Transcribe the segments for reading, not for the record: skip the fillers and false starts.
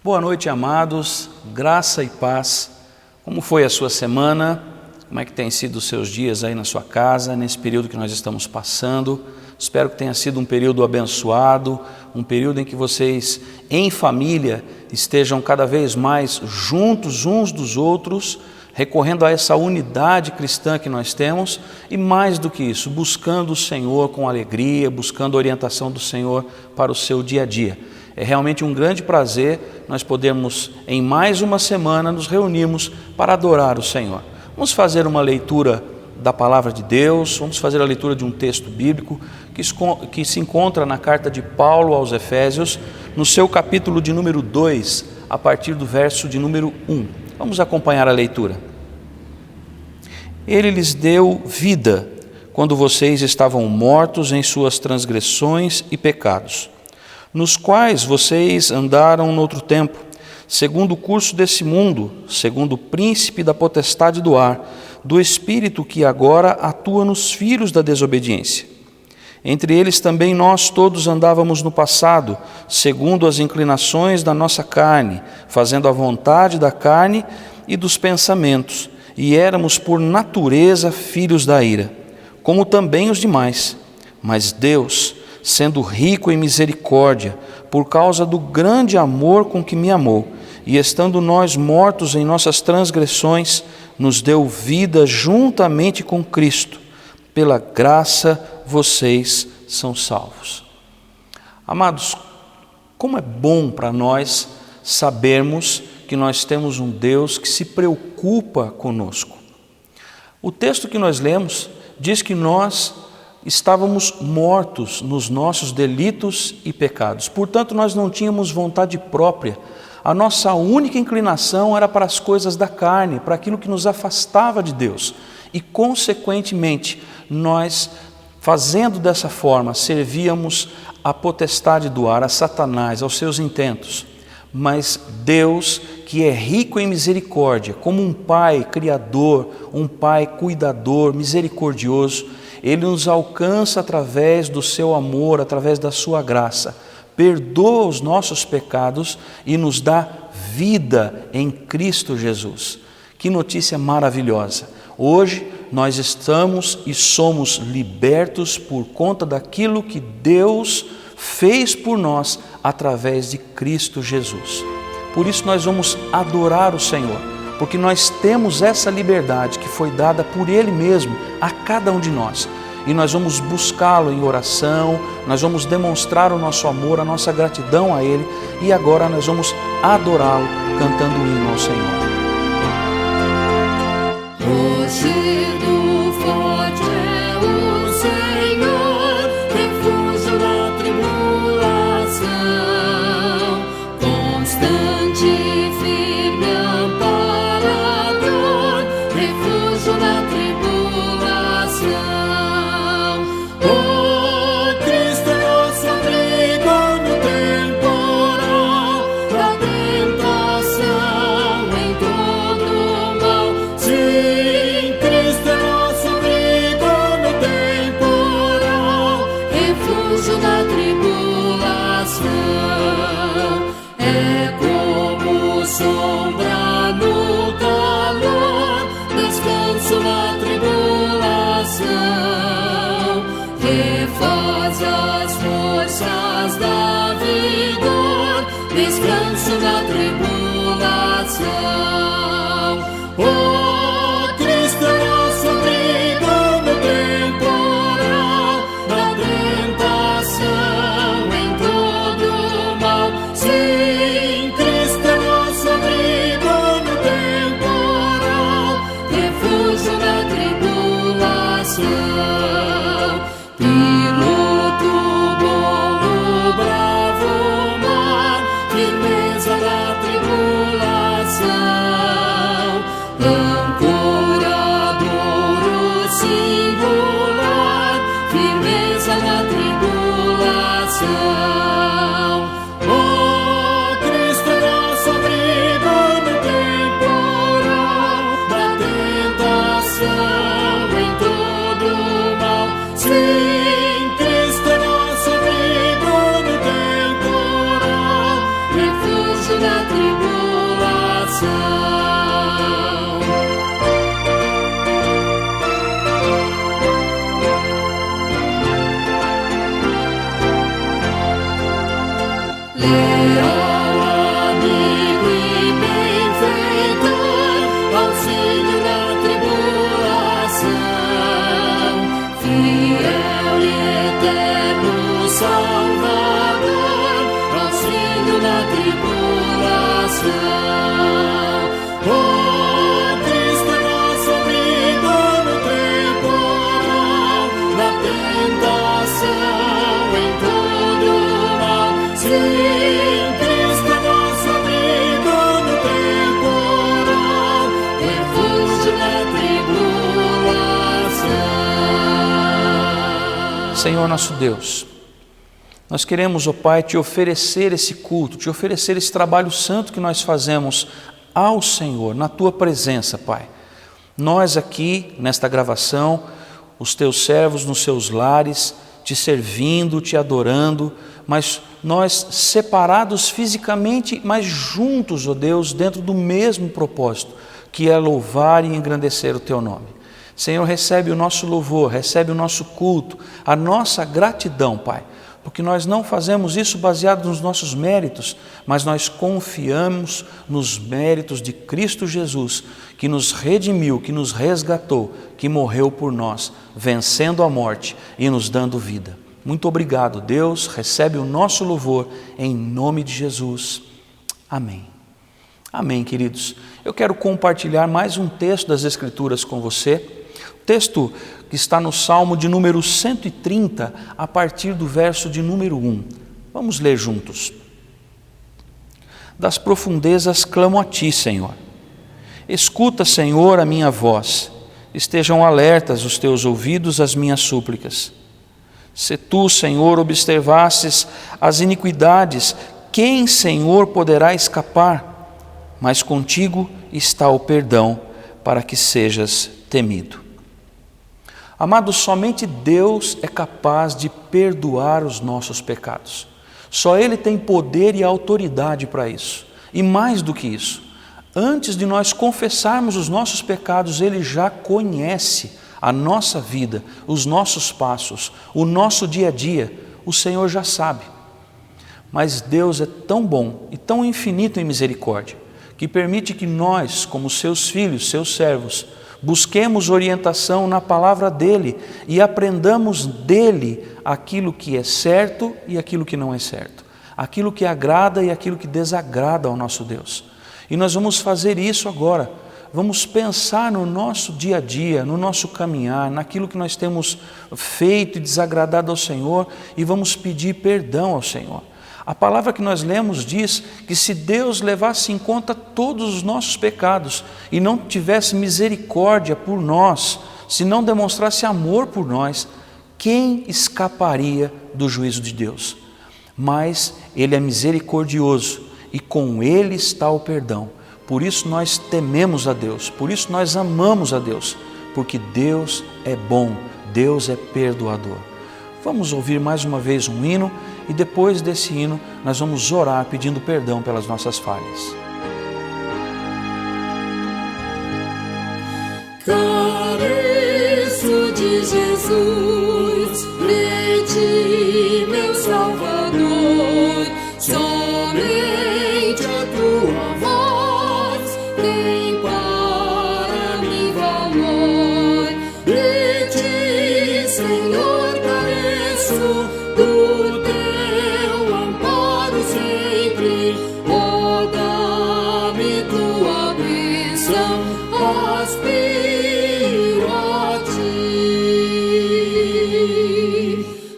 Boa noite, amados, graça e paz. Como foi a sua semana? Como é que tem sido os seus dias aí na sua casa, nesse período que nós estamos passando? Espero que tenha sido um período abençoado, um período em que vocês, em família, estejam cada vez mais juntos uns dos outros, recorrendo a essa unidade cristã que nós temos e, mais do que isso, buscando o Senhor com alegria, buscando a orientação do Senhor para o seu dia a dia. É realmente um grande prazer nós podermos, em mais uma semana, nos reunirmos para adorar o Senhor. Vamos fazer uma leitura da Palavra de Deus, vamos fazer a leitura de um texto bíblico que se encontra na carta de Paulo aos Efésios, no seu capítulo de número 2, a partir do verso de número 1. Vamos acompanhar a leitura. Ele lhes deu vida quando vocês estavam mortos em suas transgressões e pecados, nos quais vocês andaram noutro tempo, segundo o curso desse mundo, segundo o príncipe da potestade do ar, do espírito que agora atua nos filhos da desobediência. Entre eles também nós todos andávamos no passado, segundo as inclinações da nossa carne, fazendo a vontade da carne e dos pensamentos, e éramos por natureza filhos da ira, como também os demais. Mas Deus, sendo rico em misericórdia, por causa do grande amor com que me amou, e estando nós mortos em nossas transgressões, nos deu vida juntamente com Cristo. Pela graça vocês são salvos. Amados, como é bom para nós sabermos que nós temos um Deus que se preocupa conosco. O texto que nós lemos diz que nós estávamos mortos nos nossos delitos e pecados. Portanto, nós não tínhamos vontade própria. A nossa única inclinação era para as coisas da carne, para aquilo que nos afastava de Deus. E, consequentemente, nós, fazendo dessa forma, servíamos à potestade do ar, a Satanás, aos seus intentos. Mas Deus, que é rico em misericórdia, como um Pai criador, um Pai cuidador, misericordioso, Ele nos alcança através do seu amor, através da sua graça, perdoa os nossos pecados e nos dá vida em Cristo Jesus. Que notícia maravilhosa! Hoje nós estamos e somos libertos por conta daquilo que Deus fez por nós através de Cristo Jesus. Por isso nós vamos adorar o Senhor, porque nós temos essa liberdade que foi dada por Ele mesmo a cada um de nós. E nós vamos buscá-lo em oração, nós vamos demonstrar o nosso amor, a nossa gratidão a Ele, e agora nós vamos adorá-lo cantando o hino ao Senhor. Rugido forte é o Senhor, refúgio na tribulação, constante e firme amparador, refúgio na tribulação. Oh, Cristo é nosso abrigo no temporal, da tentação em todo mal. Sim, Cristo é nosso abrigo no temporal, refúgio da tribulação. É como sombra no calor, descanso na tribulação, refaz as forças da vigor, descanso na tribulação. Oh, Cristo é nosso abrigo no temporal, da tentação em todo mal. Sim, Cristo é nosso abrigo no temporal, refúgio na tribulação. Piloto bom no bravo mar, firmeza da Senhor nosso Deus, nós queremos, ó Pai, te oferecer esse culto, te oferecer esse trabalho santo que nós fazemos ao Senhor, na tua presença, Pai. Nós aqui, nesta gravação, os teus servos nos seus lares, te servindo, te adorando, mas nós separados fisicamente, mas juntos, ó Deus, dentro do mesmo propósito, que é louvar e engrandecer o teu nome. Senhor, recebe o nosso louvor, recebe o nosso culto, a nossa gratidão, Pai, porque nós não fazemos isso baseado nos nossos méritos, mas nós confiamos nos méritos de Cristo Jesus, que nos redimiu, que nos resgatou, que morreu por nós, vencendo a morte e nos dando vida. Muito obrigado, Deus, recebe o nosso louvor em nome de Jesus. Amém. Amém, queridos. Eu quero compartilhar mais um texto das Escrituras com você, o texto que está no Salmo de número 130, a partir do verso de número 1. Vamos ler juntos. Das profundezas clamo a ti, Senhor. Escuta, Senhor, a minha voz. Estejam alertas os teus ouvidos às minhas súplicas. Se tu, Senhor, observasses as iniquidades, quem, Senhor, poderá escapar? Mas contigo está o perdão, para que sejas temido. Amados, somente Deus é capaz de perdoar os nossos pecados. Só Ele tem poder e autoridade para isso. E mais do que isso, antes de nós confessarmos os nossos pecados, Ele já conhece a nossa vida, os nossos passos, o nosso dia a dia. O Senhor já sabe. Mas Deus é tão bom e tão infinito em misericórdia, que permite que nós, como seus filhos, seus servos, busquemos orientação na palavra dEle e aprendamos dEle aquilo que é certo e aquilo que não é certo, aquilo que agrada e aquilo que desagrada ao nosso Deus. E nós vamos fazer isso agora, vamos pensar no nosso dia a dia, no nosso caminhar, naquilo que nós temos feito e desagradado ao Senhor e vamos pedir perdão ao Senhor. A palavra que nós lemos diz que se Deus levasse em conta todos os nossos pecados e não tivesse misericórdia por nós, se não demonstrasse amor por nós, quem escaparia do juízo de Deus? Mas Ele é misericordioso e com Ele está o perdão. Por isso nós tememos a Deus, por isso nós amamos a Deus, porque Deus é bom, Deus é perdoador. Vamos ouvir mais uma vez um hino e depois desse hino nós vamos orar pedindo perdão pelas nossas falhas. Careço de Jesus, de ti, meu Salvador, somente a tua voz tem para mim valor. De ti, Senhor, careço do teu amparo sempre. Oh, dá-me tua bênção, aspiro a ti.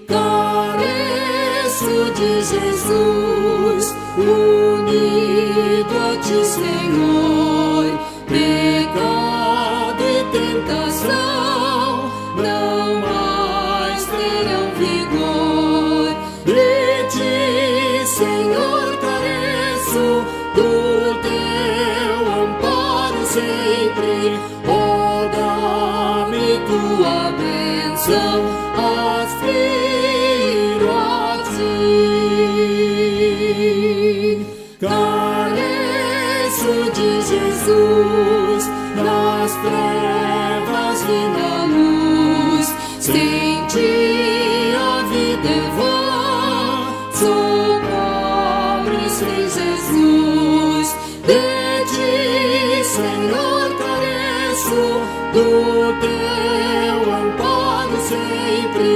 Careço de Jesus, unido a ti, Senhor. Pecado e tentação não mais terão vigor. De ti, Senhor, careço do teu amparo sempre. Oh, dá-me tua bênção, aspiro a ti. Careço de Jesus, nas trevas e na luz, sem ti a vida é vã. Sou pobre sem Jesus. De ti, Senhor, careço do teu amparo sempre.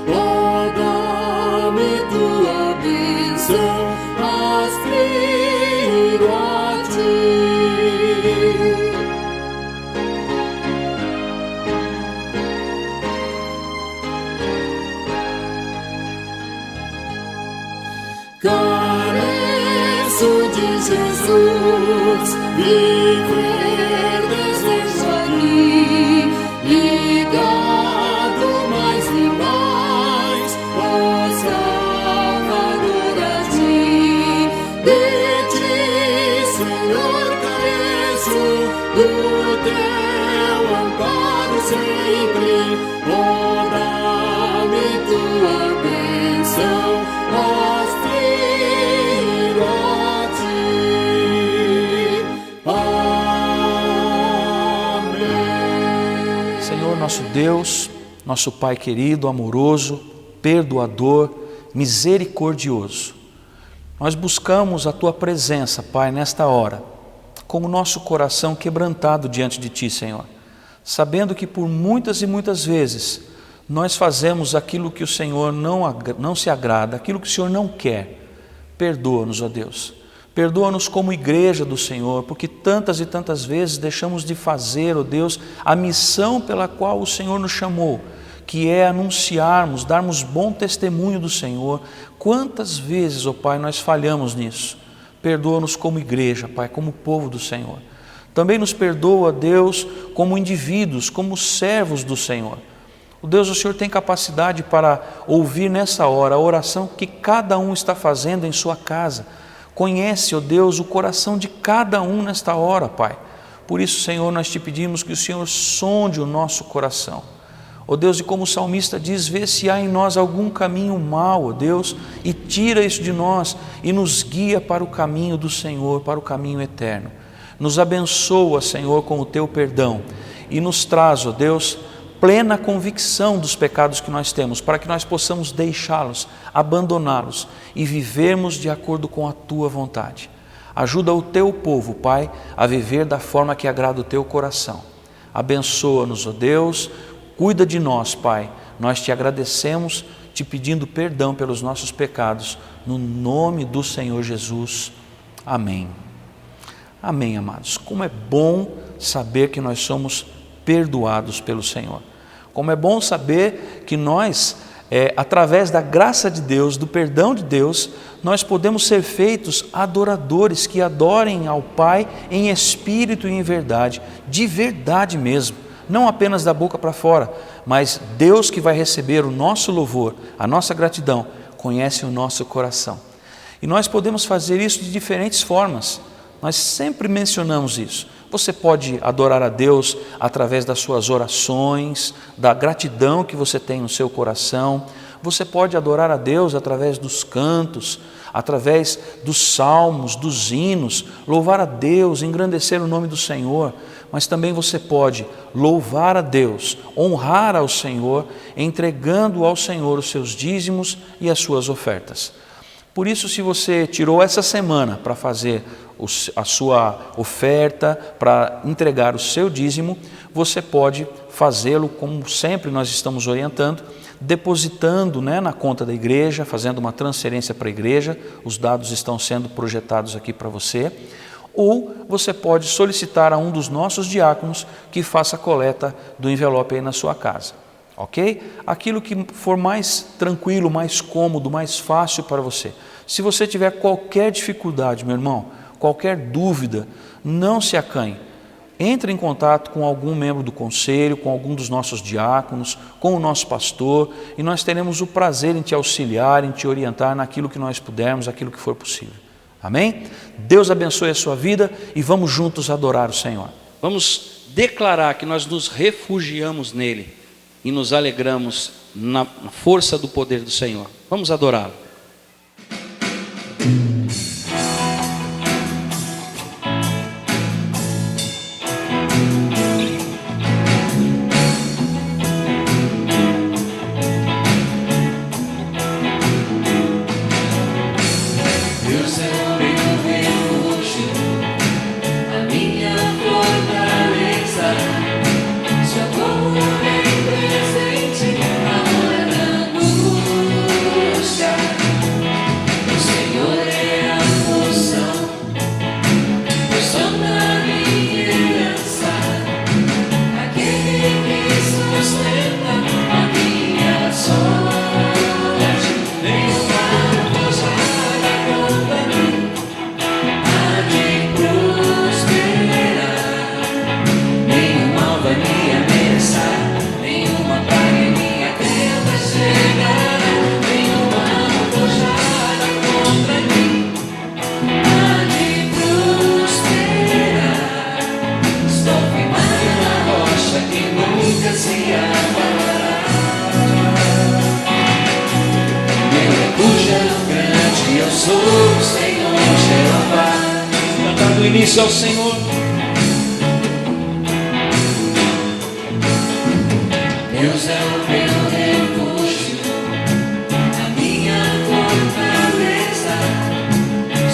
Oh, dá-me tua bênção, aspiro a ti. Careço de Jesus, viver desejo aqui, ligado mais e mais do teu amparo sempre. Oh, dá-me tua bênção, aspiro a ti. Amém. Senhor nosso Deus, nosso Pai querido, amoroso, perdoador, misericordioso, nós buscamos a Tua presença, Pai, nesta hora, com o nosso coração quebrantado diante de Ti, Senhor, sabendo que por muitas e muitas vezes nós fazemos aquilo que o Senhor não se agrada, aquilo que o Senhor não quer. Perdoa-nos, ó Deus, perdoa-nos como igreja do Senhor, porque tantas e tantas vezes deixamos de fazer, ó Deus, a missão pela qual o Senhor nos chamou, que é anunciarmos, darmos bom testemunho do Senhor. Quantas vezes, ó Pai, nós falhamos nisso? Perdoa-nos como igreja, Pai, como povo do Senhor. Também nos perdoa, Deus, como indivíduos, como servos do Senhor. O Deus, o Senhor tem capacidade para ouvir nessa hora a oração que cada um está fazendo em sua casa. Conhece, ó Deus, o coração de cada um nesta hora, Pai. Por isso, Senhor, nós te pedimos que o Senhor sonde o nosso coração. Ó Deus, e como o salmista diz, vê se há em nós algum caminho mau, ó Deus, e tira isso de nós e nos guia para o caminho do Senhor, para o caminho eterno. Nos abençoa, Senhor, com o Teu perdão e nos traz, ó Deus, plena convicção dos pecados que nós temos, para que nós possamos deixá-los, abandoná-los e vivermos de acordo com a Tua vontade. Ajuda o Teu povo, Pai, a viver da forma que agrada o Teu coração. Abençoa-nos, ó Deus, cuida de nós, Pai. Nós Te agradecemos, Te pedindo perdão pelos nossos pecados, no nome do Senhor Jesus. Amém. Amém, amados. Como é bom saber que nós somos perdoados pelo Senhor. Como é bom saber que nós, através da graça de Deus, do perdão de Deus, nós podemos ser feitos adoradores que adorem ao Pai em espírito e em verdade, de verdade mesmo. Não apenas da boca para fora, mas Deus que vai receber o nosso louvor, a nossa gratidão, conhece o nosso coração. E nós podemos fazer isso de diferentes formas. Nós sempre mencionamos isso. Você pode adorar a Deus através das suas orações, da gratidão que você tem no seu coração. Você pode adorar a Deus através dos cantos, através dos salmos, dos hinos, louvar a Deus, engrandecer o nome do Senhor. Mas também você pode louvar a Deus, honrar ao Senhor, entregando ao Senhor os seus dízimos e as suas ofertas. Por isso, se você tirou essa semana para fazer a sua oferta, para entregar o seu dízimo, você pode fazê-lo como sempre nós estamos orientando, depositando, na conta da igreja, fazendo uma transferência para a igreja. Os dados estão sendo projetados aqui para você. Ou você pode solicitar a um dos nossos diáconos que faça a coleta do envelope aí na sua casa, ok? Aquilo que for mais tranquilo, mais cômodo, mais fácil para você. Se você tiver qualquer dificuldade, meu irmão, qualquer dúvida, não se acanhe. Entre em contato com algum membro do conselho, com algum dos nossos diáconos, com o nosso pastor, e nós teremos o prazer em te auxiliar, em te orientar naquilo que nós pudermos, aquilo que for possível. Amém? Deus abençoe a sua vida e vamos juntos adorar o Senhor. Vamos declarar que nós nos refugiamos nele e nos alegramos na força do poder do Senhor. Vamos adorá-lo. Presente, amor é angústia. Esse é o Senhor. Deus é o meu refúgio, a minha fortaleza,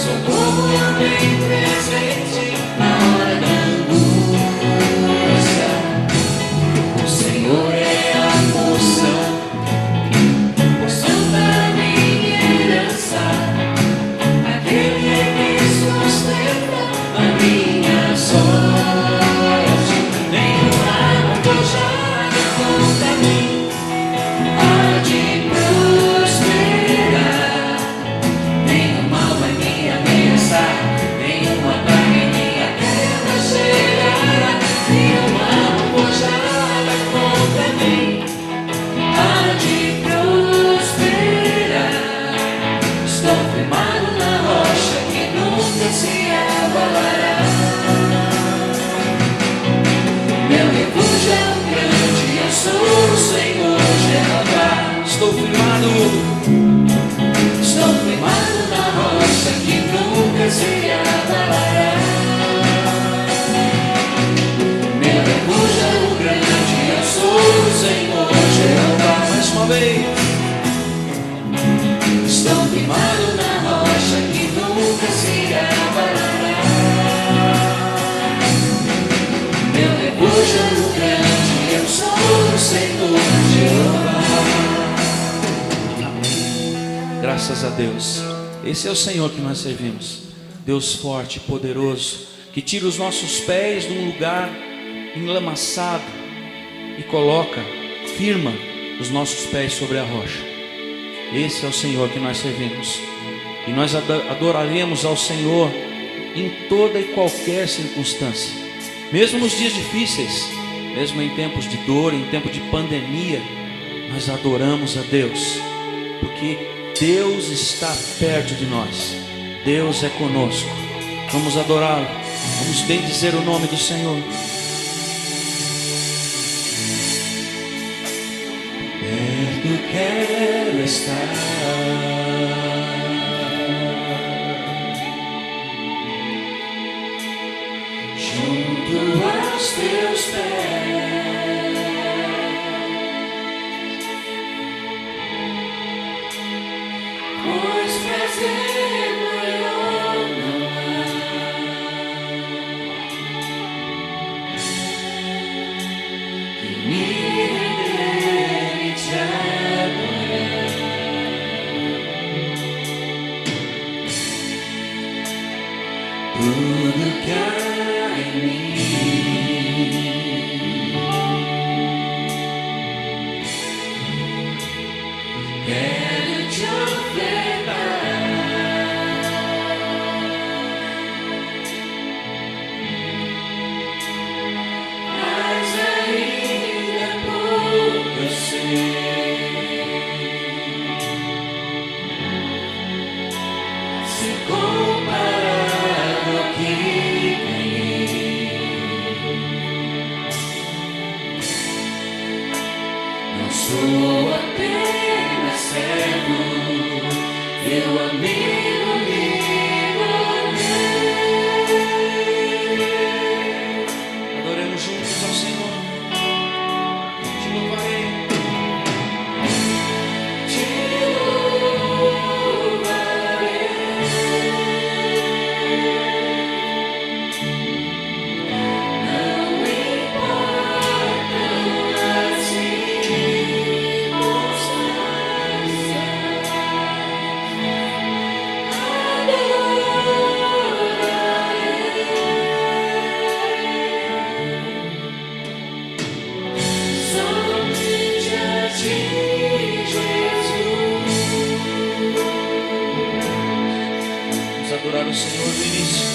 socorro bem presente na hora da angústia. O Senhor é a porção da minha herança, aquele que sustenta a minha sorte. Nenhuma forjada contra mim há de prosperar, nenhum mal vai me ameaçar, nenhuma praga em minha terra chegará. Nenhuma forjada contra mim há de prosperar. Estou firmado na rocha que nunca se abalará. Meu refúgio é o grande, eu sou o Senhor Jeová. Estou firmado. Estou firmado na rocha que nunca se abalará. Meu refúgio é o grande, eu sou o Senhor Jeová. Mais uma vez. Estou firmado na rocha que nunca se abalará. Meu refúgio é o grande, eu sou o Senhor Jeová. Graças a Deus. Esse é o Senhor que nós servimos. Deus forte, poderoso, que tira os nossos pés de um lugar enlamaçado e coloca, firma os nossos pés sobre a rocha. Esse é o Senhor que nós servimos. E nós adoraremos ao Senhor em toda e qualquer circunstância. Mesmo nos dias difíceis, mesmo em tempos de dor, em tempo de pandemia, nós adoramos a Deus, porque Deus está perto de nós. Deus é conosco. Vamos adorá-lo. Vamos bendizer o nome do Senhor. Perto quero estar, junto aos teus pés, pois prazer maior não há que me render e te adorar. Tudo que há em mim quero te ofertar. Mas ainda pouco eu sei, se comparar ao que ganhei. Não sou apenas servo, eu amigo me tornei. Adoremos juntos ao Senhor. Te louvarei. Te louvarei. Não importam as somente a ti, Jesus. Vamos adorar o Senhor no início.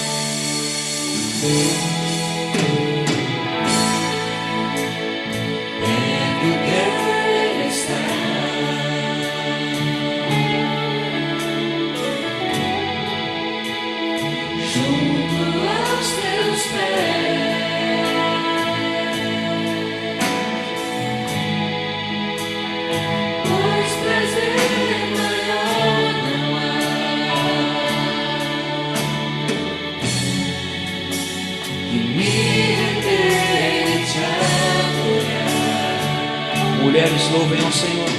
Perto quero estar, junto aos teus pés, pois prazer maior não há Mulheres, louvem ao Senhor.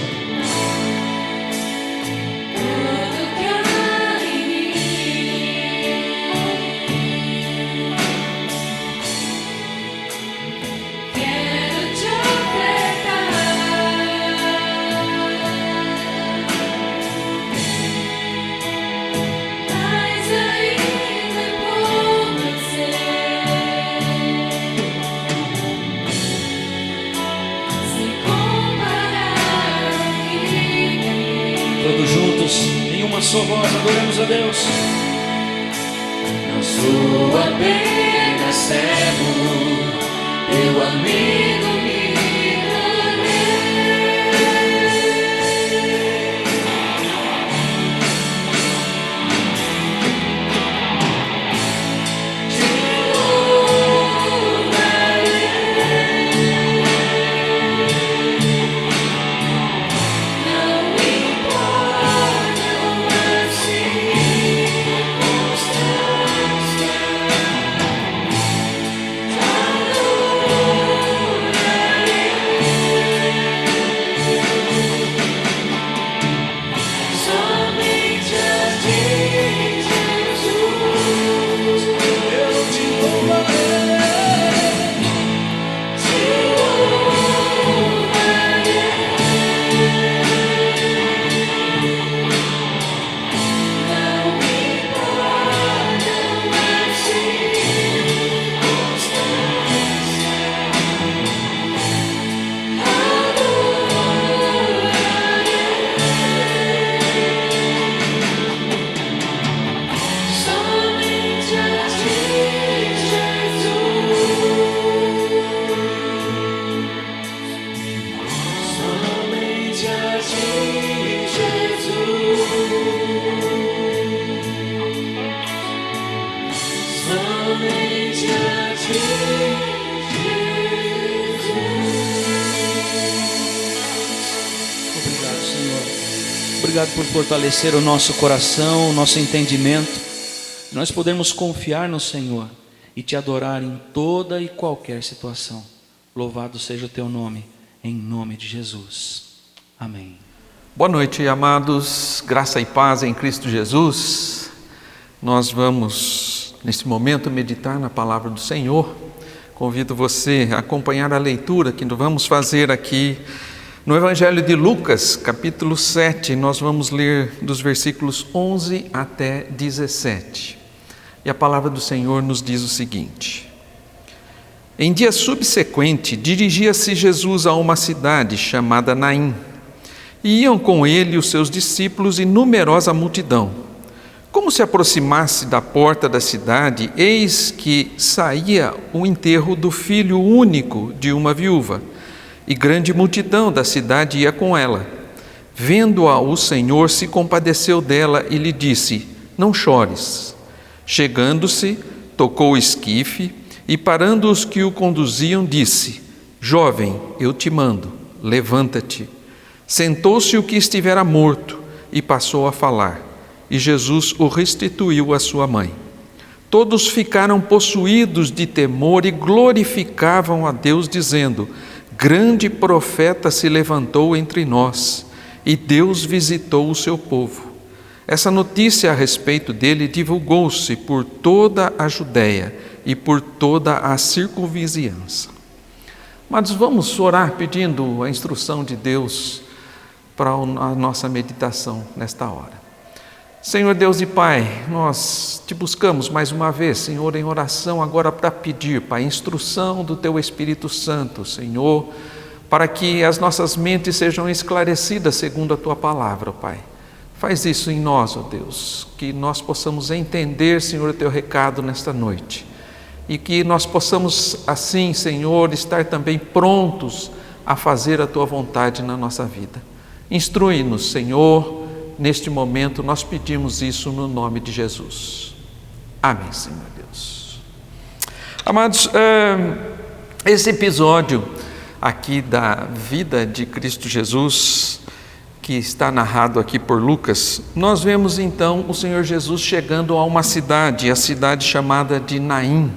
Todos juntos, em uma só voz, adoremos a Deus. Não sou apenas servo, teu amigo me Obrigado, Senhor. Obrigado por fortalecer o nosso coração, o nosso entendimento. Nós podemos confiar no Senhor e te adorar em toda e qualquer situação. Louvado seja o teu nome, em nome de Jesus. Amém. Boa noite, amados. Graça e paz em Cristo Jesus. Nós vamos, neste momento, meditar na palavra do Senhor. Convido você a acompanhar a leitura que nós vamos fazer aqui no Evangelho de Lucas, capítulo 7. Nós vamos ler dos versículos 11 até 17. E a palavra do Senhor nos diz o seguinte: Em dia subsequente, dirigia-se Jesus a uma cidade chamada Naim. E iam com ele os seus discípulos e numerosa multidão. Como se aproximasse da porta da cidade, eis que saía o enterro do filho único de uma viúva, e grande multidão da cidade ia com ela. Vendo-a, o Senhor se compadeceu dela e lhe disse: Não chores. Chegando-se, tocou o esquife, e parando os que o conduziam, disse: Jovem, eu te mando, levanta-te. Sentou-se o que estivera morto e passou a falar, e Jesus o restituiu à sua mãe. Todos ficaram possuídos de temor e glorificavam a Deus, dizendo: Grande profeta se levantou entre nós, e Deus visitou o seu povo. Essa notícia a respeito dele divulgou-se por toda a Judéia e por toda a circunvizinhança. Mas vamos orar pedindo a instrução de Deus para a nossa meditação nesta hora. Senhor Deus e Pai, nós te buscamos mais uma vez, Senhor, em oração agora para pedir, Pai, instrução do Teu Espírito Santo, Senhor, para que as nossas mentes sejam esclarecidas segundo a Tua palavra, Pai. Faz isso em nós, ó Deus, que nós possamos entender, Senhor, o Teu recado nesta noite. E que nós possamos, assim, Senhor, estar também prontos a fazer a Tua vontade na nossa vida. Instrui-nos, Senhor, neste momento nós pedimos isso no nome de Jesus. Amém, Senhor Deus. Amados, esse episódio aqui da vida de Cristo Jesus, que está narrado aqui por Lucas, nós vemos então o Senhor Jesus chegando a uma cidade, a cidade chamada de Naim.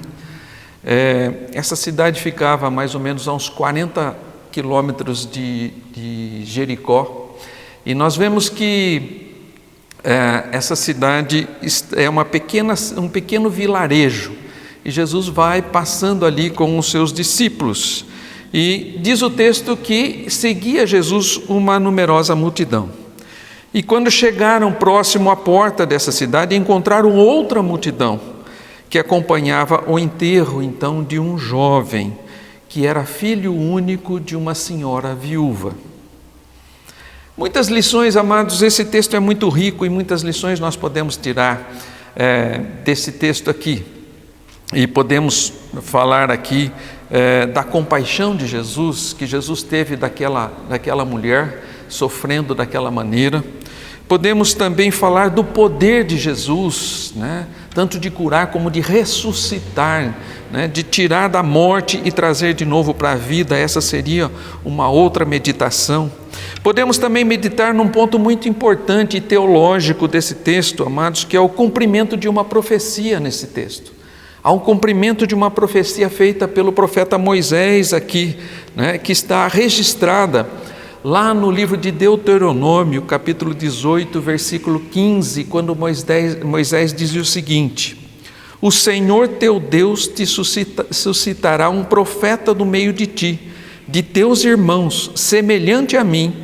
Essa cidade ficava mais ou menos a uns 40 quilômetros de Jericó, e nós vemos que essa cidade é um pequeno vilarejo, e Jesus vai passando ali com os seus discípulos, e diz o texto que seguia Jesus uma numerosa multidão. E quando chegaram próximo à porta dessa cidade, encontraram outra multidão que acompanhava o enterro então de um jovem que era filho único de uma senhora viúva. Muitas lições, amados, esse texto é muito rico e muitas lições nós podemos tirar desse texto aqui. E podemos falar aqui da compaixão de Jesus, que Jesus teve daquela mulher sofrendo daquela maneira. Podemos também falar do poder de Jesus, né? Tanto de curar como de ressuscitar, né? De tirar da morte e trazer de novo para a vida. Essa seria uma outra meditação. Podemos também meditar num ponto muito importante e teológico desse texto, amados, que é o cumprimento de uma profecia nesse texto. Há um cumprimento de uma profecia feita pelo profeta Moisés aqui, né? Que está registrada lá no livro de Deuteronômio, capítulo 18, versículo 15, quando Moisés dizia o seguinte: o Senhor teu Deus te suscitará um profeta do meio de ti, de teus irmãos, semelhante a mim,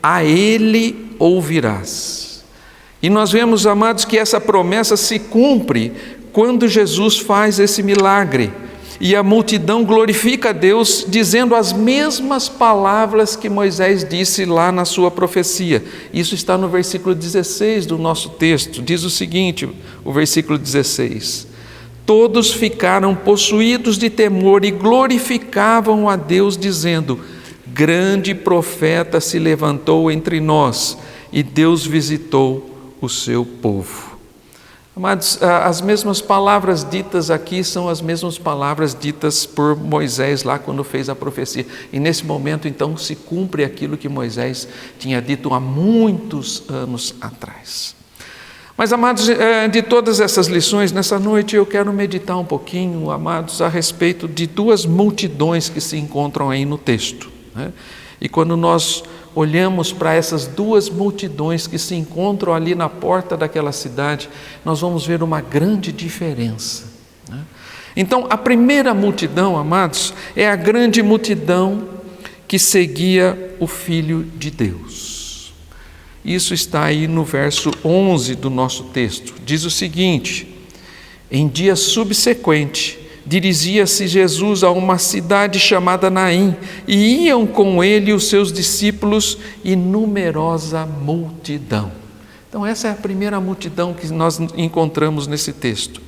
a ele ouvirás. E nós vemos, amados, que essa promessa se cumpre quando Jesus faz esse milagre. E a multidão glorifica a Deus, dizendo as mesmas palavras que Moisés disse lá na sua profecia. Isso está no versículo 16 do nosso texto. Diz o seguinte, o versículo 16: todos ficaram possuídos de temor e glorificavam a Deus, dizendo: grande profeta se levantou entre nós, e Deus visitou o seu povo. Amados, as mesmas palavras ditas aqui são as mesmas palavras ditas por Moisés lá quando fez a profecia. E nesse momento, então, se cumpre aquilo que Moisés tinha dito há muitos anos atrás. Mas, amados, de todas essas lições, nessa noite eu quero meditar um pouquinho, amados, a respeito de duas multidões que se encontram aí no texto, né? E quando nós olhamos para essas duas multidões que se encontram ali na porta daquela cidade, nós vamos ver uma grande diferença, né? Então, a primeira multidão, amados, é a grande multidão que seguia o Filho de Deus. Isso está aí no verso 11 do nosso texto. Diz o seguinte: em dia subsequente, dirigia-se Jesus a uma cidade chamada Naim, e iam com ele os seus discípulos e numerosa multidão. Então essa é a primeira multidão que nós encontramos nesse texto.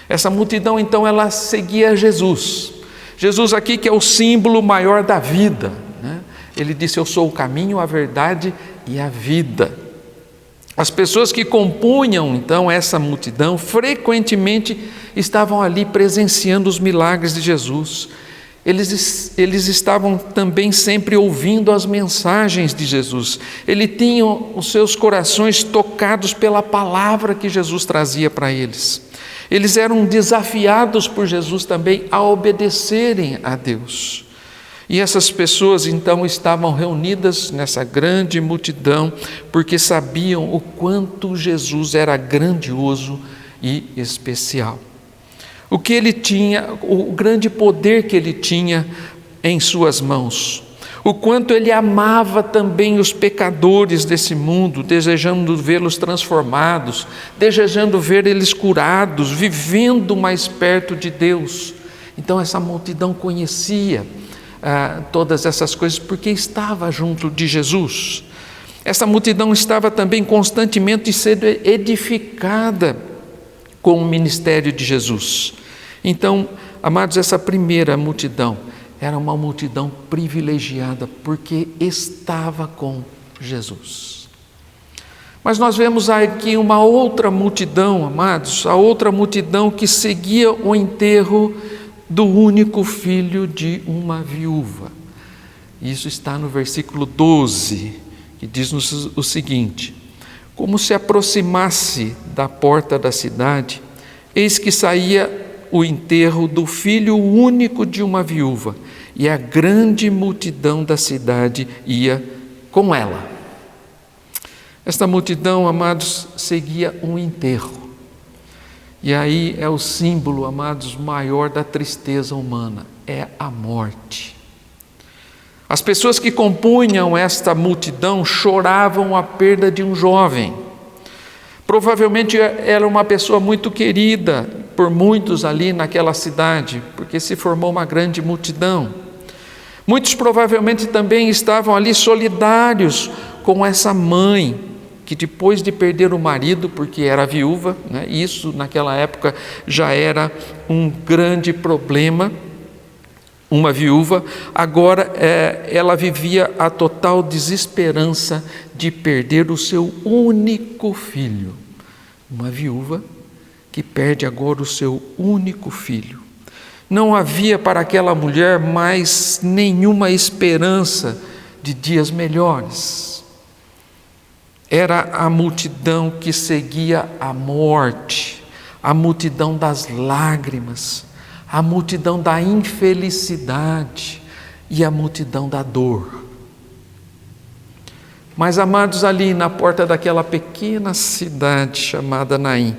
Essa multidão, então, ela seguia Jesus. Jesus aqui, que é o símbolo maior da vida, né? Ele disse: eu sou o caminho, a verdade e a vida. As pessoas que compunham, então, essa multidão, frequentemente estavam ali presenciando os milagres de Jesus. Eles estavam também sempre ouvindo as mensagens de Jesus. Eles tinham os seus corações tocados pela palavra que Jesus trazia para eles. Eles eram desafiados por Jesus também a obedecerem a Deus. E essas pessoas então estavam reunidas nessa grande multidão porque sabiam o quanto Jesus era grandioso e especial. O que ele tinha, o grande poder que ele tinha em suas mãos. O quanto ele amava também os pecadores desse mundo, desejando vê-los transformados, desejando ver eles curados, vivendo mais perto de Deus. Então essa multidão conhecia todas essas coisas porque estava junto de Jesus. Essa multidão estava também constantemente sendo edificada com o ministério de Jesus. Então, amados, essa primeira multidão era uma multidão privilegiada porque estava com Jesus. Mas nós vemos aqui uma outra multidão, amados, a outra multidão que seguia o enterro do único filho de uma viúva. Isso está no versículo 12, que diz-nos o seguinte: como se aproximasse da porta da cidade, eis que saía o enterro do filho único de uma viúva, e a grande multidão da cidade ia com ela. Esta multidão, amados, seguia um enterro. E aí é o símbolo, amados, maior da tristeza humana, é a morte. As pessoas que compunham esta multidão choravam a perda de um jovem. Provavelmente era uma pessoa muito querida por muitos ali naquela cidade, porque se formou uma grande multidão. Muitos provavelmente também estavam ali solidários com essa mãe, que depois de perder o marido, porque era viúva, né, isso naquela época já era um grande problema, uma viúva, agora ela vivia a total desesperança de perder o seu único filho. Uma viúva que perde agora o seu único filho. Não havia para aquela mulher mais nenhuma esperança de dias melhores. Era a multidão que seguia a morte, a multidão das lágrimas, a multidão da infelicidade e a multidão da dor. Mas, amados, ali na porta daquela pequena cidade chamada Naim,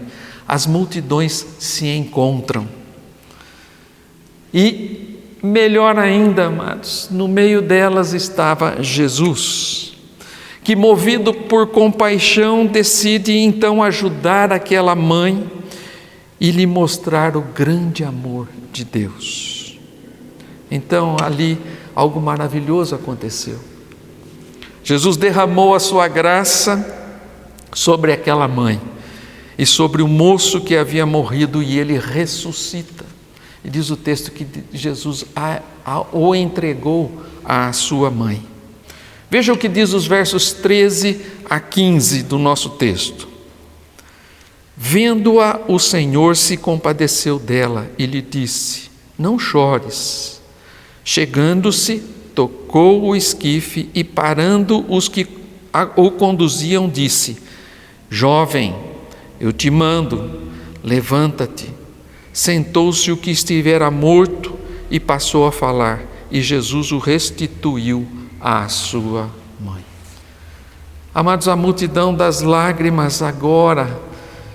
as multidões se encontram. E, melhor ainda, amados, no meio delas estava Jesus, que, movido por compaixão, decide então ajudar aquela mãe e lhe mostrar o grande amor de Deus. Então, ali, algo maravilhoso aconteceu. Jesus derramou a sua graça sobre aquela mãe e sobre o moço que havia morrido, e ele ressuscita. E diz o texto que Jesus o entregou à sua mãe. Veja o que diz os versos 13 a 15 do nosso texto. Vendo-a, o Senhor se compadeceu dela e lhe disse: não chores. Chegando-se, tocou o esquife e, parando os que o conduziam, disse: jovem, eu te mando, levanta-te. Sentou-se o que estivera morto e passou a falar, e Jesus o restituiu à sua mãe. Amados, a multidão das lágrimas agora,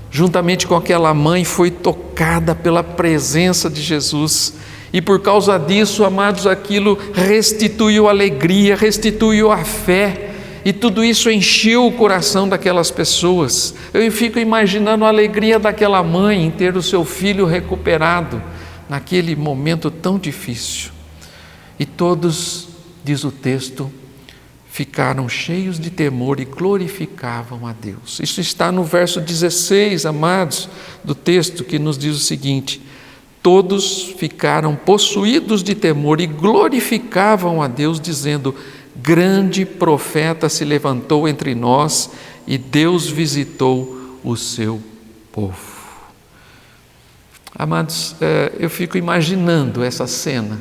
juntamente com aquela mãe, foi tocada pela presença de Jesus. E por causa disso, amados, aquilo restituiu a alegria, restituiu a fé. E tudo isso encheu o coração daquelas pessoas. Eu fico imaginando a alegria daquela mãe em ter o seu filho recuperado naquele momento tão difícil. E todos, diz o texto, ficaram cheios de temor e glorificavam a Deus. Isso está no verso 16, amados, do texto, que nos diz o seguinte: todos ficaram possuídos de temor e glorificavam a Deus, dizendo: grande profeta se levantou entre nós e Deus visitou o seu povo. Amados, eu fico imaginando essa cena.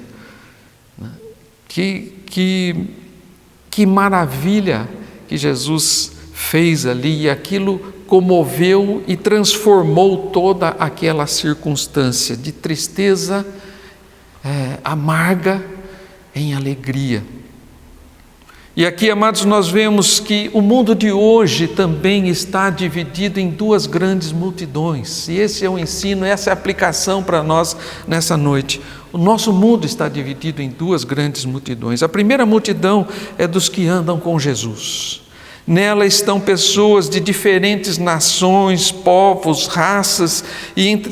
Que maravilha que Jesus fez ali, e aquilo comoveu e transformou toda aquela circunstância de tristeza amarga em alegria. E aqui, amados, nós vemos que o mundo de hoje também está dividido em duas grandes multidões. E esse é o ensino, essa é a aplicação para nós nessa noite. O nosso mundo está dividido em duas grandes multidões. A primeira multidão é dos que andam com Jesus. Nela estão pessoas de diferentes nações, povos, raças,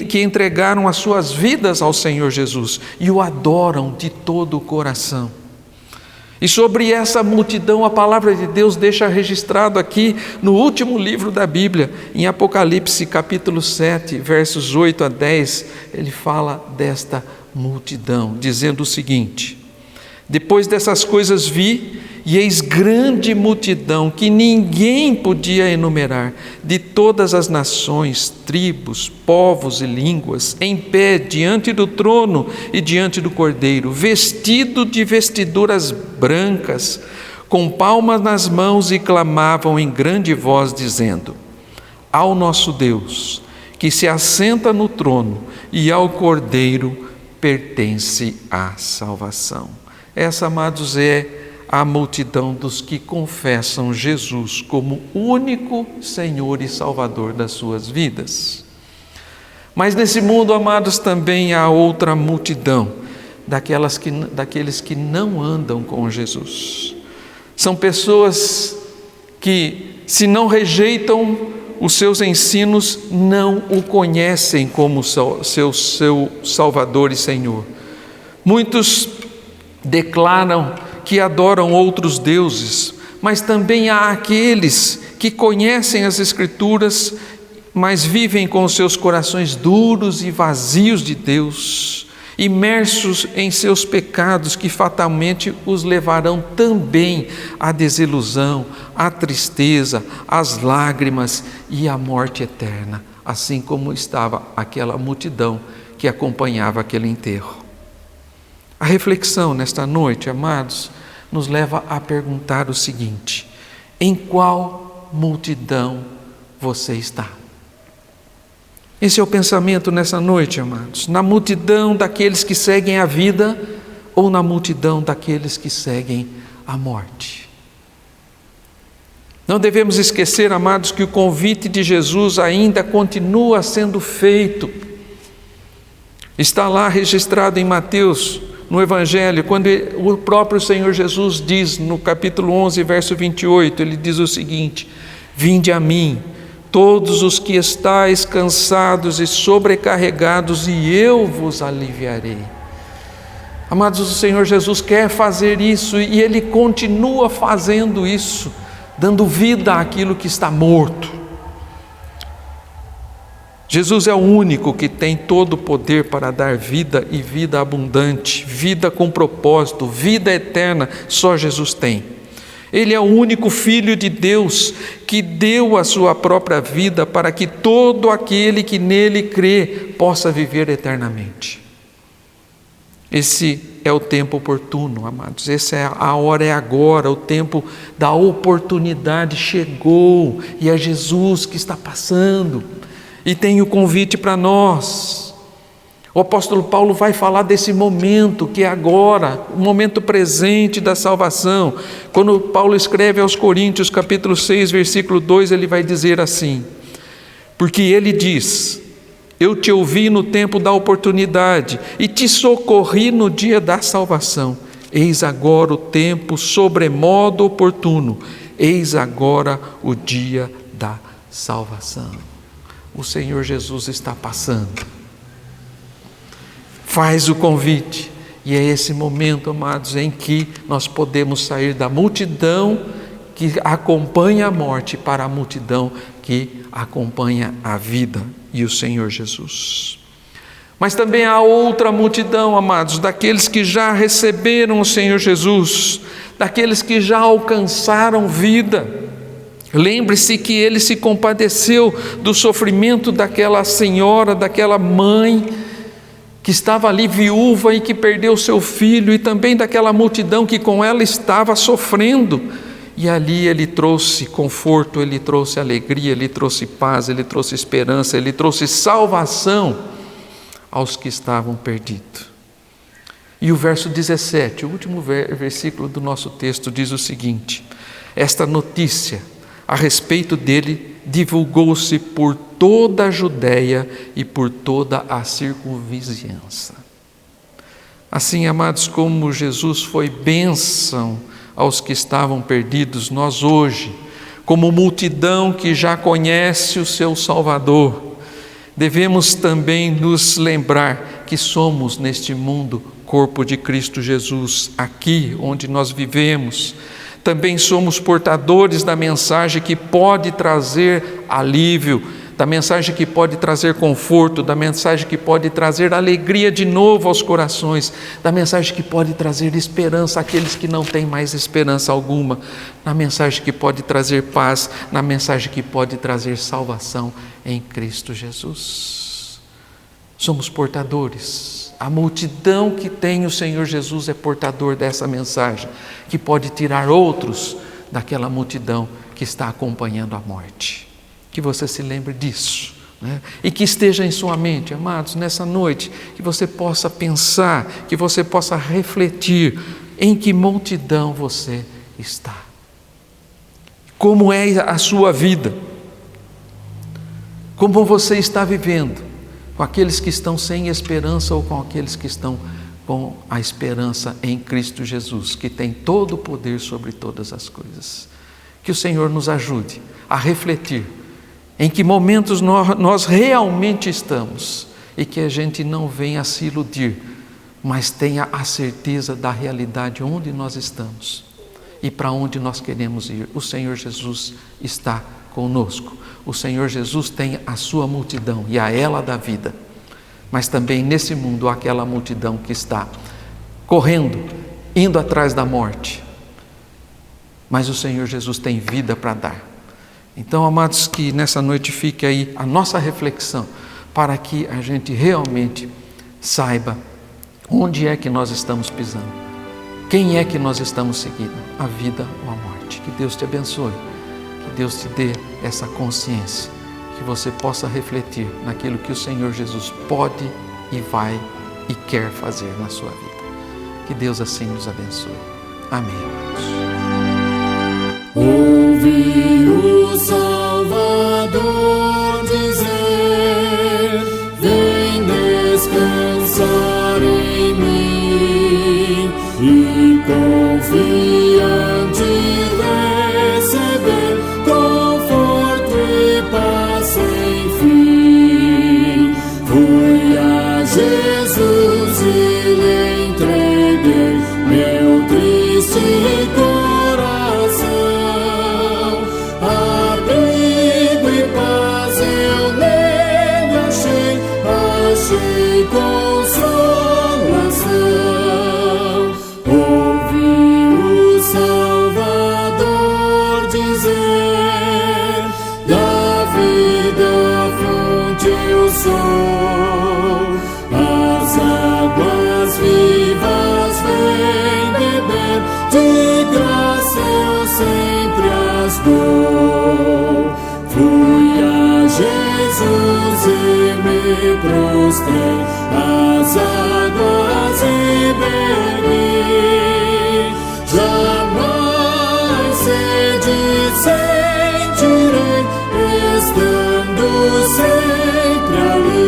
que entregaram as suas vidas ao Senhor Jesus e o adoram de todo o coração. E sobre essa multidão, a palavra de Deus deixa registrado aqui no último livro da Bíblia, em Apocalipse capítulo 7, versos 8 a 10, ele fala desta multidão, dizendo o seguinte: depois dessas coisas vi, e eis grande multidão que ninguém podia enumerar, de todas as nações, tribos, povos e línguas, em pé diante do trono e diante do Cordeiro, vestido de vestiduras brancas, com palmas nas mãos, e clamavam em grande voz, dizendo: ao nosso Deus que se assenta no trono, e ao Cordeiro pertence a salvação. Essa, amados, é a multidão dos que confessam Jesus como único Senhor e Salvador das suas vidas. Mas nesse mundo, amados, também há outra multidão, daqueles que não andam com Jesus. São pessoas que, se não rejeitam os seus ensinos, não o conhecem como seu Salvador e Senhor. Muitos declaram que adoram outros deuses, mas também há aqueles que conhecem as Escrituras, mas vivem com os seus corações duros e vazios de Deus, imersos em seus pecados que fatalmente os levarão também à desilusão, à tristeza, às lágrimas e à morte eterna, assim como estava aquela multidão que acompanhava aquele enterro. A reflexão nesta noite, amados, nos leva a perguntar o seguinte: em qual multidão você está? Esse é o pensamento nessa noite, amados. Na multidão daqueles que seguem a vida ou na multidão daqueles que seguem a morte? Não devemos esquecer, amados, que o convite de Jesus ainda continua sendo feito. Está lá registrado em Mateus, no Evangelho, quando o próprio Senhor Jesus diz, no capítulo 11, verso 28, ele diz o seguinte: vinde a mim, todos os que estáis cansados e sobrecarregados, e eu vos aliviarei. Amados, o Senhor Jesus quer fazer isso, e Ele continua fazendo isso, dando vida àquilo que está morto. Jesus é o único que tem todo o poder para dar vida e vida abundante, vida com propósito, vida eterna, só Jesus tem. Ele é o único Filho de Deus que deu a sua própria vida para que todo aquele que nele crê possa viver eternamente. Esse é o tempo oportuno, amados. A hora é agora, o tempo da oportunidade chegou e é Jesus que está passando e tem o convite para nós. O apóstolo Paulo vai falar desse momento que é agora, o momento presente da salvação. Quando Paulo escreve aos Coríntios, capítulo 6, versículo 2, ele vai dizer assim: porque ele diz: eu te ouvi no tempo da oportunidade e te socorri no dia da salvação. Eis agora o tempo sobremodo oportuno, eis agora o dia da salvação. O Senhor Jesus está passando. Faz o convite, e é esse momento, amados, em que nós podemos sair da multidão que acompanha a morte para a multidão que acompanha a vida e o Senhor Jesus. Mas também há outra multidão, amados, daqueles que já receberam o Senhor Jesus, daqueles que já alcançaram vida. Lembre-se que Ele se compadeceu do sofrimento daquela senhora, daquela mãe que estava ali viúva e que perdeu seu filho, e também daquela multidão que com ela estava sofrendo. E ali Ele trouxe conforto, Ele trouxe alegria, Ele trouxe paz, Ele trouxe esperança, Ele trouxe salvação aos que estavam perdidos. E o verso 17, o último versículo do nosso texto, diz o seguinte: esta notícia a respeito dele divulgou-se por toda a Judéia e por toda a circunvizinhança. Assim, amados, como Jesus foi bênção aos que estavam perdidos, nós hoje, como multidão que já conhece o seu Salvador, devemos também nos lembrar que somos neste mundo corpo de Cristo Jesus, aqui onde nós vivemos. Também somos portadores da mensagem que pode trazer alívio, da mensagem que pode trazer conforto, da mensagem que pode trazer alegria de novo aos corações, da mensagem que pode trazer esperança àqueles que não têm mais esperança alguma, na mensagem que pode trazer paz, na mensagem que pode trazer salvação em Cristo Jesus. Somos portadores. A multidão que tem o Senhor Jesus é portador dessa mensagem, que pode tirar outros daquela multidão que está acompanhando a morte. Que você se lembre disso né? E que esteja em sua mente, amados, nessa noite, que você possa pensar, que você possa refletir em que multidão você está. Como é a sua vida? Como você está vivendo? Com aqueles que estão sem esperança ou com aqueles que estão com a esperança em Cristo Jesus, que tem todo o poder sobre todas as coisas. Que o Senhor nos ajude a refletir em que momentos nós realmente estamos e que a gente não venha se iludir, mas tenha a certeza da realidade onde nós estamos e para onde nós queremos ir. O Senhor Jesus está conosco. O Senhor Jesus tem a sua multidão e a ela da vida. Mas também nesse mundo há aquela multidão que está correndo, indo atrás da morte. Mas o Senhor Jesus tem vida para dar. Então, amados, que nessa noite fique aí a nossa reflexão, para que a gente realmente saiba onde é que nós estamos pisando, quem é que nós estamos seguindo, a vida ou a morte. Que Deus te abençoe, que Deus te dê essa consciência, que você possa refletir naquilo que o Senhor Jesus pode e vai e quer fazer na sua vida. Que Deus assim nos abençoe. Amém. Ouvi o Salvador dizer: vem descansar em mim, e confiante receber conforto e paz sem fim. Fui a Jesus e lhe entreguei meu triste consolação. Ouvi o Salvador dizer: da vida fonte eu sou, as águas vivas vem beber, de graça eu sempre as dou. Fui a Jesus e me prostrei, as águas e bebi. Jamais sede sentirei, estando sempre ali.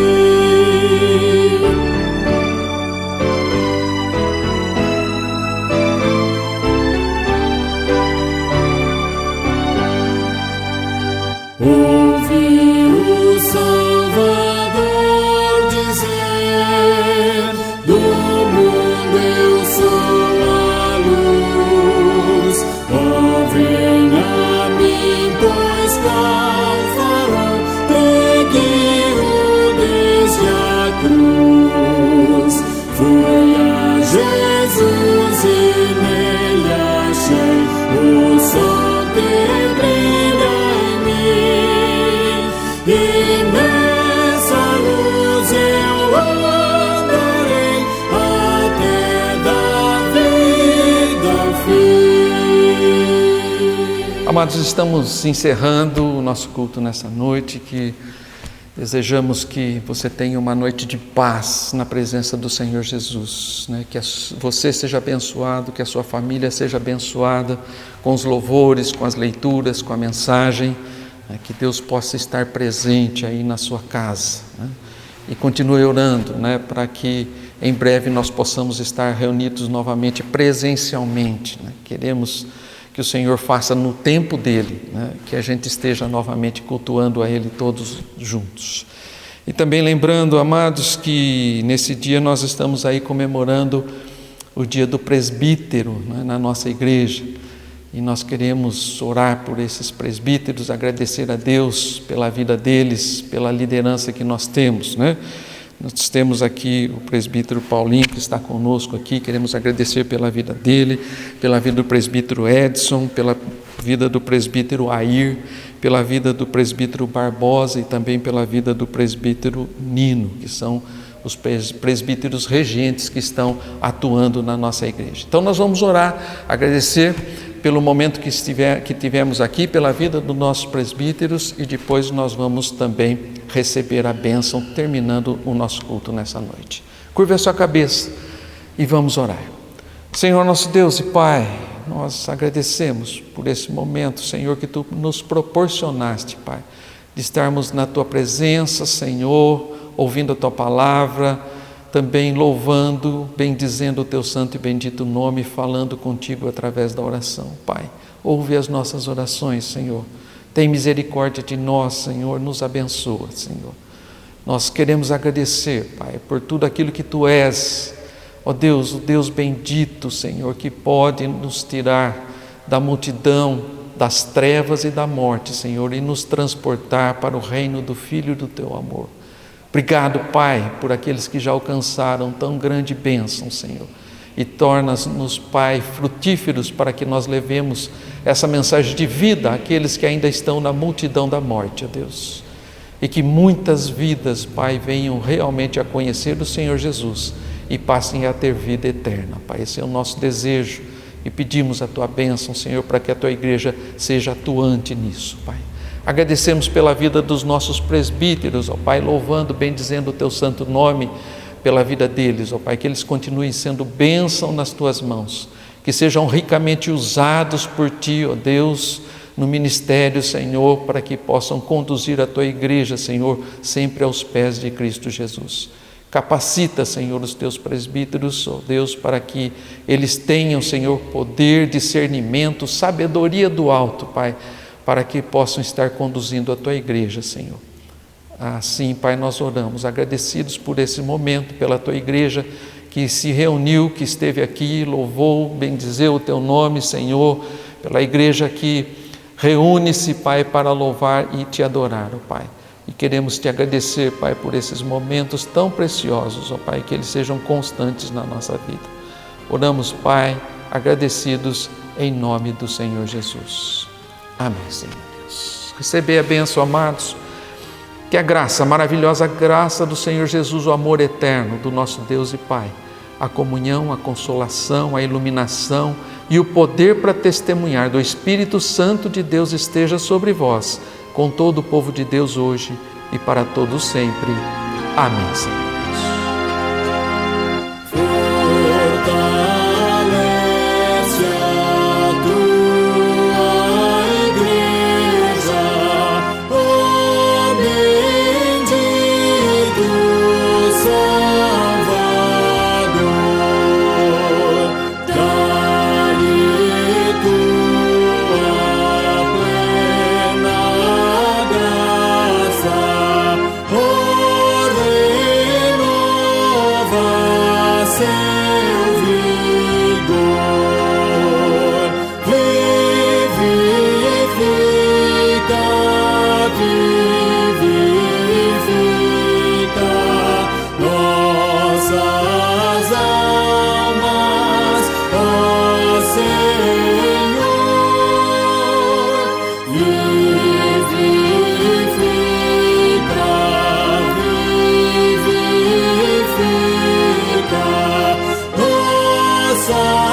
Ouvi o Salvador dizer: do mundo eu sou a luz. Ó, venha a mim, pois qual farol peguei-o desde a cruz. Fui a Jesus e nele achei o sol que brilha em mim. E nessa luz eu andarei até da vida ao fim. Amados, estamos encerrando o nosso culto nessa noite, que desejamos que você tenha uma noite de paz na presença do Senhor Jesus, né? Que você seja abençoado, que a sua família seja abençoada com os louvores, com as leituras, com a mensagem. Que Deus possa estar presente aí na sua casa, né? E continue orando, né, para que em breve nós possamos estar reunidos novamente presencialmente, né? Queremos que o Senhor faça no tempo dele, né, que a gente esteja novamente cultuando a Ele todos juntos. E também lembrando, amados, que nesse dia nós estamos aí comemorando o dia do presbítero, né, na nossa igreja. E nós queremos orar por esses presbíteros, agradecer a Deus pela vida deles, pela liderança que nós temos, né? Nós temos aqui o presbítero Paulinho, que está conosco aqui, queremos agradecer pela vida dele, pela vida do presbítero Edson, pela vida do presbítero Air, pela vida do presbítero Barbosa e também pela vida do presbítero Nino, que são os presbíteros regentes que estão atuando na nossa igreja. Então nós vamos orar, agradecer pelo momento que tivemos aqui, pela vida dos nossos presbíteros, e depois nós vamos também receber a bênção, terminando o nosso culto nessa noite. Curve a sua cabeça e vamos orar. Senhor nosso Deus e Pai, nós agradecemos por esse momento, Senhor, que Tu nos proporcionaste, Pai, de estarmos na Tua presença, Senhor, ouvindo a Tua palavra, também louvando, bendizendo o Teu santo e bendito nome, falando contigo através da oração. Pai, ouve as nossas orações, Senhor. Tem misericórdia de nós, Senhor, nos abençoa, Senhor. Nós queremos agradecer, Pai, por tudo aquilo que Tu és, ó Deus, o Deus bendito, Senhor, que pode nos tirar da multidão, das trevas e da morte, Senhor, e nos transportar para o reino do Filho do Teu amor. Obrigado, Pai, por aqueles que já alcançaram tão grande bênção, Senhor. E torna-nos, Pai, frutíferos para que nós levemos essa mensagem de vida àqueles que ainda estão na multidão da morte, ó Deus. E que muitas vidas, Pai, venham realmente a conhecer o Senhor Jesus e passem a ter vida eterna, Pai. Esse é o nosso desejo e pedimos a Tua bênção, Senhor, para que a Tua igreja seja atuante nisso, Pai. Agradecemos pela vida dos nossos presbíteros, ó Pai, louvando, bendizendo o Teu santo nome pela vida deles, ó Pai, que eles continuem sendo bênção nas Tuas mãos, que sejam ricamente usados por Ti, ó Deus, no ministério, Senhor, para que possam conduzir a Tua igreja, Senhor, sempre aos pés de Cristo Jesus. Capacita, Senhor, os Teus presbíteros, ó Deus, para que eles tenham, Senhor, poder, discernimento, sabedoria do alto, Pai, para que possam estar conduzindo a Tua igreja, Senhor. Assim, Pai, nós oramos, agradecidos por esse momento, pela Tua igreja que se reuniu, que esteve aqui, louvou, bendizeu o Teu nome, Senhor, pela igreja que reúne-se, Pai, para louvar e Te adorar, ó Pai. E queremos Te agradecer, Pai, por esses momentos tão preciosos, ó Pai, que eles sejam constantes na nossa vida. Oramos, Pai, agradecidos em nome do Senhor Jesus. Amém, Senhor Deus. Receber a bênção, amados, que a graça, a maravilhosa graça do Senhor Jesus, o amor eterno do nosso Deus e Pai, a comunhão, a consolação, a iluminação e o poder para testemunhar do Espírito Santo de Deus esteja sobre vós, com todo o povo de Deus hoje e para todos sempre. Amém, Senhor Deus. Só